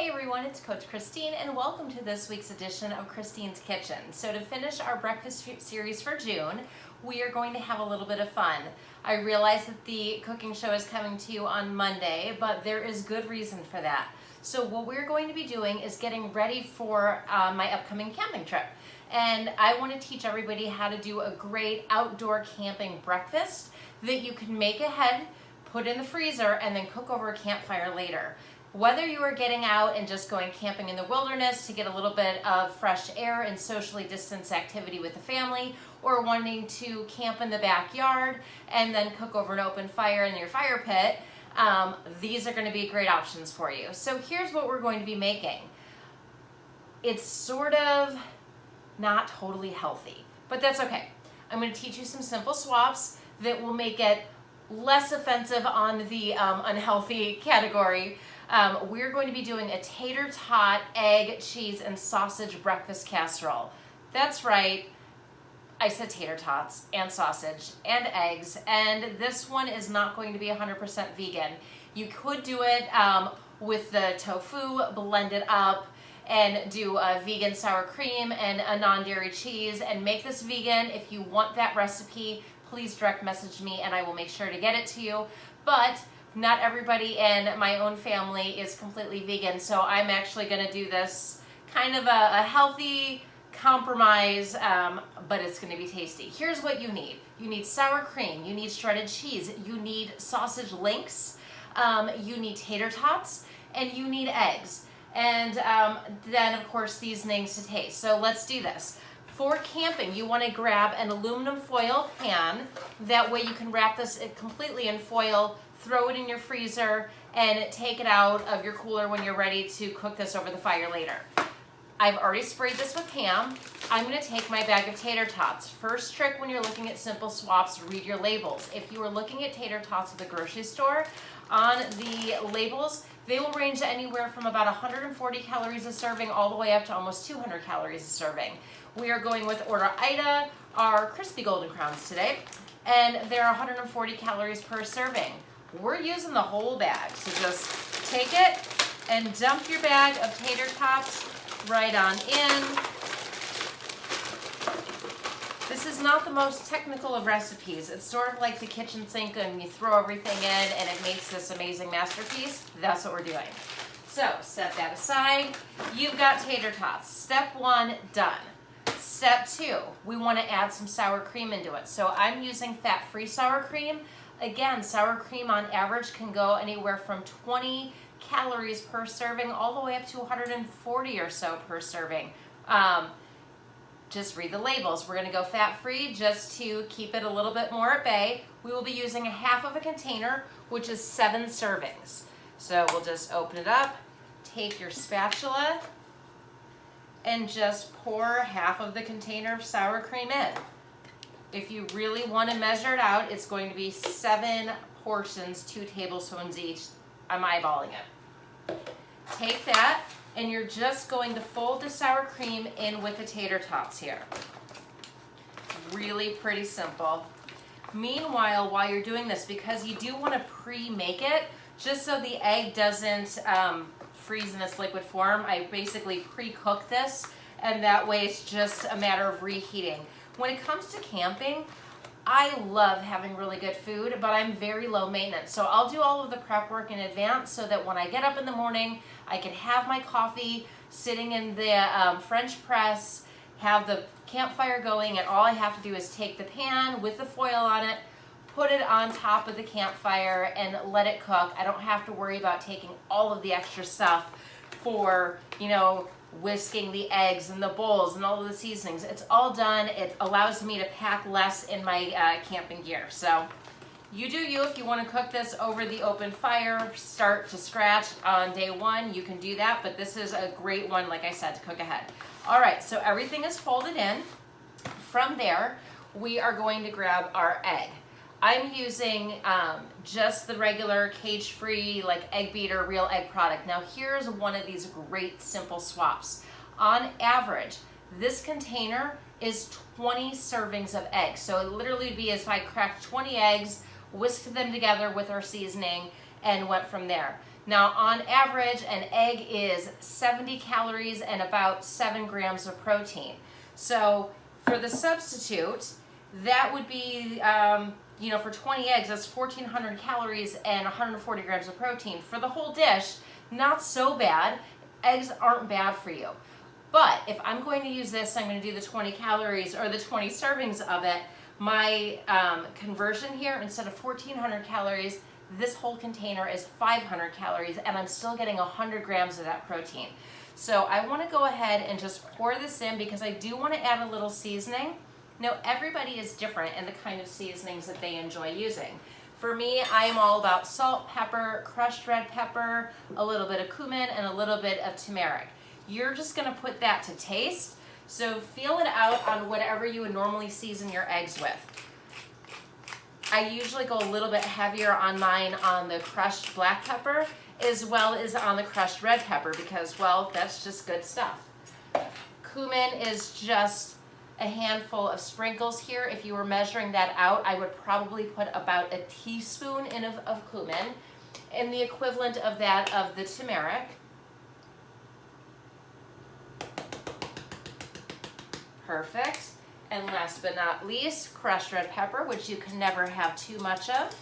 Hey everyone, it's Coach Christine and welcome to this week's edition of Christine's Kitchen. So to finish our breakfast series for June, we are going to have a little bit of fun. I realize that the cooking show is coming to you on Monday, but there is good reason for that. So what we're going to be doing is getting ready for my upcoming camping trip. And I want to teach everybody how to do a great outdoor camping breakfast that you can make ahead, put in the freezer, and then cook over a campfire later. Whether you are getting out and just going camping in the wilderness to get a little bit of fresh air and socially distanced activity with the family, or wanting to camp in the backyard and then cook over an open fire in your fire pit, these are going to be great options for you. So here's what we're going to be making. It's sort of not totally healthy, but that's okay. I'm going to teach you some simple swaps that will make it less offensive on the unhealthy category. We're going to be doing a tater tot, egg, cheese, and sausage breakfast casserole. That's right, I said tater tots and sausage and eggs, and this one is not going to be 100% vegan. You could do it with the tofu, blend it up, and do a vegan sour cream and a non-dairy cheese and make this vegan. If you want that recipe, please direct message me and I will make sure to get it to you. But not everybody in my own family is completely vegan, so I'm actually going to do this kind of a healthy compromise, but it's going to be tasty. Here's what you need. You need sour cream, you need shredded cheese, you need sausage links, you need tater tots, and you need eggs. And then, of course, seasonings to taste. So let's do this. For camping, you want to grab an aluminum foil pan. That way you can wrap this completely in foil, throw it in your freezer, and take it out of your cooler when you're ready to cook this over the fire later. I've already sprayed this with Cam. I'm going to take my bag of tater tots. First trick when you're looking at simple swaps, read your labels. If you are looking at tater tots at the grocery store, on the labels, they will range anywhere from about 140 calories a serving all the way up to almost 200 calories a serving. We are going with Order Ida, our crispy golden crowns today, and they're 140 calories per serving. We're using the whole bag, so just take it and dump your bag of tater tots right on in. This is not the most technical of recipes. It's sort of like the kitchen sink and you throw everything in and it makes this amazing masterpiece. That's what we're doing. So set that aside. You've got tater tots. Step one, done. Step two, we want to add some sour cream into it. So I'm using fat-free sour cream. Again, sour cream on average can go anywhere from 20 calories per serving all the way up to 140 or so per serving. Just read the labels. We're going to go fat-free just to keep it a little bit more at bay. We will be using a half of a container, which is 7 servings. So we'll just open it up, take your spatula, and just pour half of the container of sour cream in. If you really want to measure it out, it's going to be 7 portions, 2 tablespoons each. I'm eyeballing it. Take that, and you're just going to fold the sour cream in with the tater tots here. Really pretty simple. Meanwhile, while you're doing this, because you do want to pre-make it, just so the egg doesn't freeze in this liquid form, I basically pre-cook this, and that way it's just a matter of reheating. When it comes to camping, I love having really good food, but I'm very low maintenance. So I'll do all of the prep work in advance so that when I get up in the morning, I can have my coffee sitting in the French press, have the campfire going, and all I have to do is take the pan with the foil on it, put it on top of the campfire, and let it cook. I don't have to worry about taking all of the extra stuff for, whisking the eggs and the bowls and all of the seasonings. It's all done. It allows me to pack less in my camping gear. So you do you. If you want to cook this over the open fire, start to scratch on day one, you can do that, but this is a great one, like I said, to cook ahead. All right, so everything is folded in. From there, we are going to grab our egg. I'm using just the regular cage-free, like egg beater, real egg product. Now here's one of these great simple swaps. On average, this container is 20 servings of eggs. So it literally would be as if I cracked 20 eggs, whisked them together with our seasoning, and went from there. Now, on average, an egg is 70 calories and about 7 grams of protein. So for the substitute, that would be, for 20 eggs, that's 1,400 calories and 140 grams of protein. For the whole dish, not so bad. Eggs aren't bad for you. But if I'm going to use this, I'm going to do the 20 calories or the 20 servings of it. My conversion here, instead of 1,400 calories, this whole container is 500 calories, and I'm still getting 100 grams of that protein. So I want to go ahead and just pour this in because I do want to add a little seasoning. Now, everybody is different in the kind of seasonings that they enjoy using. For me, I am all about salt, pepper, crushed red pepper, a little bit of cumin, and a little bit of turmeric. You're just going to put that to taste. So feel it out on whatever you would normally season your eggs with. I usually go a little bit heavier on mine on the crushed black pepper as well as on the crushed red pepper because, well, that's just good stuff. Cumin is just a handful of sprinkles here. If you were measuring that out, I would probably put about a teaspoon in of cumin and the equivalent of that of the turmeric. Perfect. And last but not least, crushed red pepper, which you can never have too much of.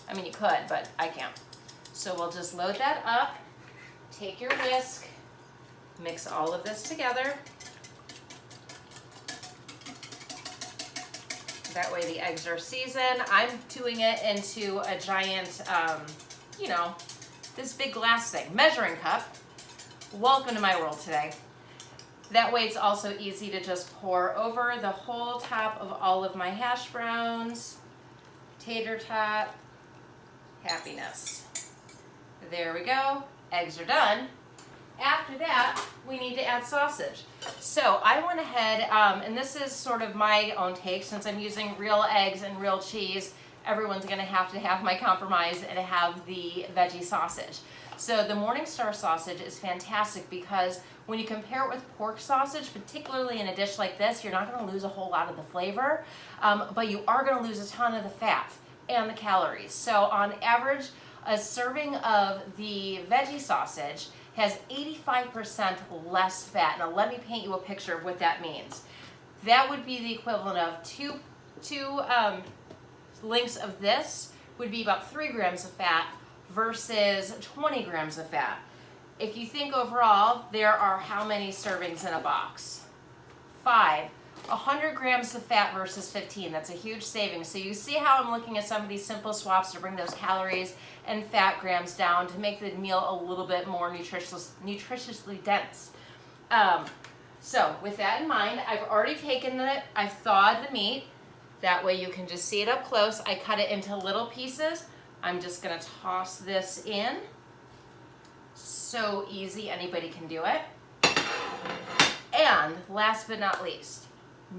I mean, you could, but I can't. So we'll just load that up, take your whisk, mix all of this together. That way the eggs are seasoned. I'm doing it into a giant, this big glass thing, measuring cup. Welcome to my world today. That way it's also easy to just pour over the whole top of all of my hash browns, tater tot, happiness. There we go, eggs are done. After that, we need to add sausage. So I went ahead, and this is sort of my own take, since I'm using real eggs and real cheese, everyone's gonna have to have my compromise and have the veggie sausage. So the Morningstar sausage is fantastic because when you compare it with pork sausage, particularly in a dish like this, you're not gonna lose a whole lot of the flavor, but you are gonna lose a ton of the fat and the calories. So on average, a serving of the veggie sausage has 85% less fat. Now let me paint you a picture of what that means. That would be the equivalent of two links of this would be about 3 grams of fat versus 20 grams of fat. If you think overall, there are how many servings in a box? 5. 100 grams of fat versus 15. That's a huge savings. So you see how I'm looking at some of these simple swaps to bring those calories and fat grams down to make the meal a little bit more nutritiously dense. So with that in mind, I've already taken I've thawed the meat. That way you can just see it up close. I cut it into little pieces. I'm just gonna toss this in. So easy, anybody can do it. And last but not least,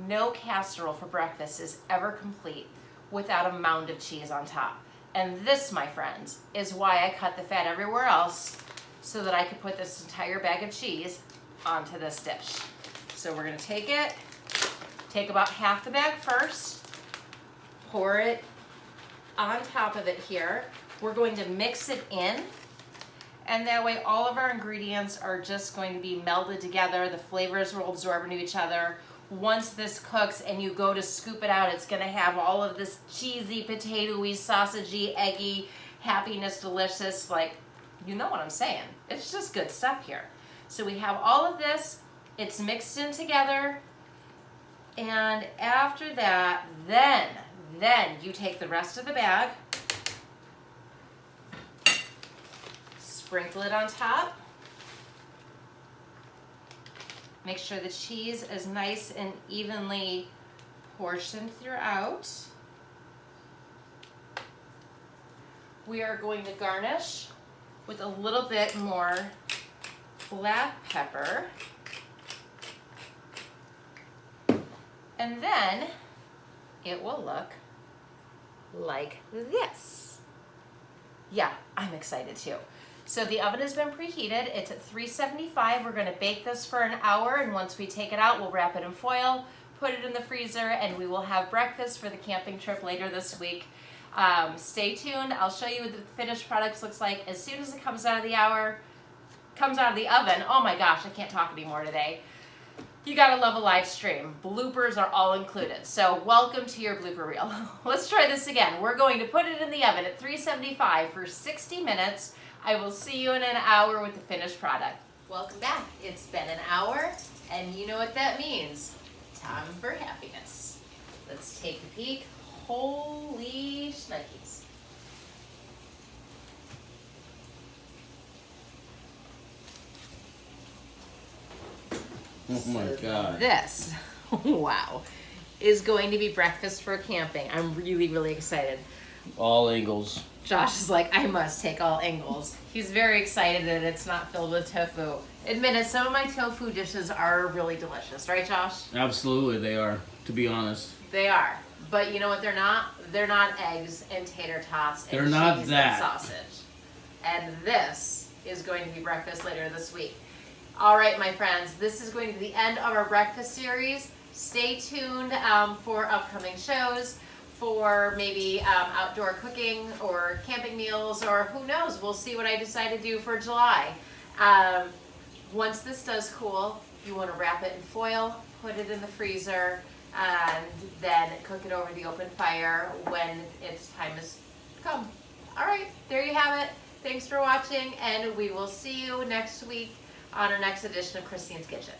no casserole for breakfast is ever complete without a mound of cheese on top. And this, my friends, is why I cut the fat everywhere else so that I could put this entire bag of cheese onto this dish. So we're gonna take about half the bag first, pour it on top of it here. We're going to mix it in, and that way all of our ingredients are just going to be melded together. The flavors will absorb into each other. Once this cooks and you go to scoop it out, it's gonna have all of this cheesy, potatoey, sausagey, eggy, happiness, delicious, like, you know what I'm saying. It's just good stuff here. So we have all of this, it's mixed in together, and after that, then you take the rest of the bag, sprinkle it on top. Make sure the cheese is nice and evenly portioned throughout. We are going to garnish with a little bit more black pepper. And then it will look like this. Yeah, I'm excited too. So the oven has been preheated. It's at 375. We're gonna bake this for an hour, and once we take it out, we'll wrap it in foil, put it in the freezer, and we will have breakfast for the camping trip later this week. Stay tuned. I'll show you what the finished products looks like as soon as it comes out of the oven. Oh my gosh, I can't talk anymore today. You gotta love a live stream. Bloopers are all included. So welcome to your blooper reel. Let's try this again. We're going to put it in the oven at 375 for 60 minutes. I will see you in an hour with the finished product. Welcome back. It's been an hour, and you know what that means. Time for happiness. Let's take a peek. Holy shnikes. Oh my God. This, wow, is going to be breakfast for camping. I'm really, really excited. All angles. Josh is like, I must take all angles. He's very excited that it's not filled with tofu. Admit it, some of my tofu dishes are really delicious, right, Josh? Absolutely, they are, to be honest. They are. But you know what they're not? They're not eggs and tater tots and They're not cheese that. and sausage. And this is going to be breakfast later this week. All right, my friends, this is going to be the end of our breakfast series. Stay tuned for upcoming shows, for maybe outdoor cooking or camping meals, or who knows, we'll see what I decide to do for July. Once this does cool, you want to wrap it in foil, put it in the freezer, and then cook it over the open fire when its time has come. All right, there you have it. Thanks for watching, and we will see you next week on our next edition of Christine's Kitchen.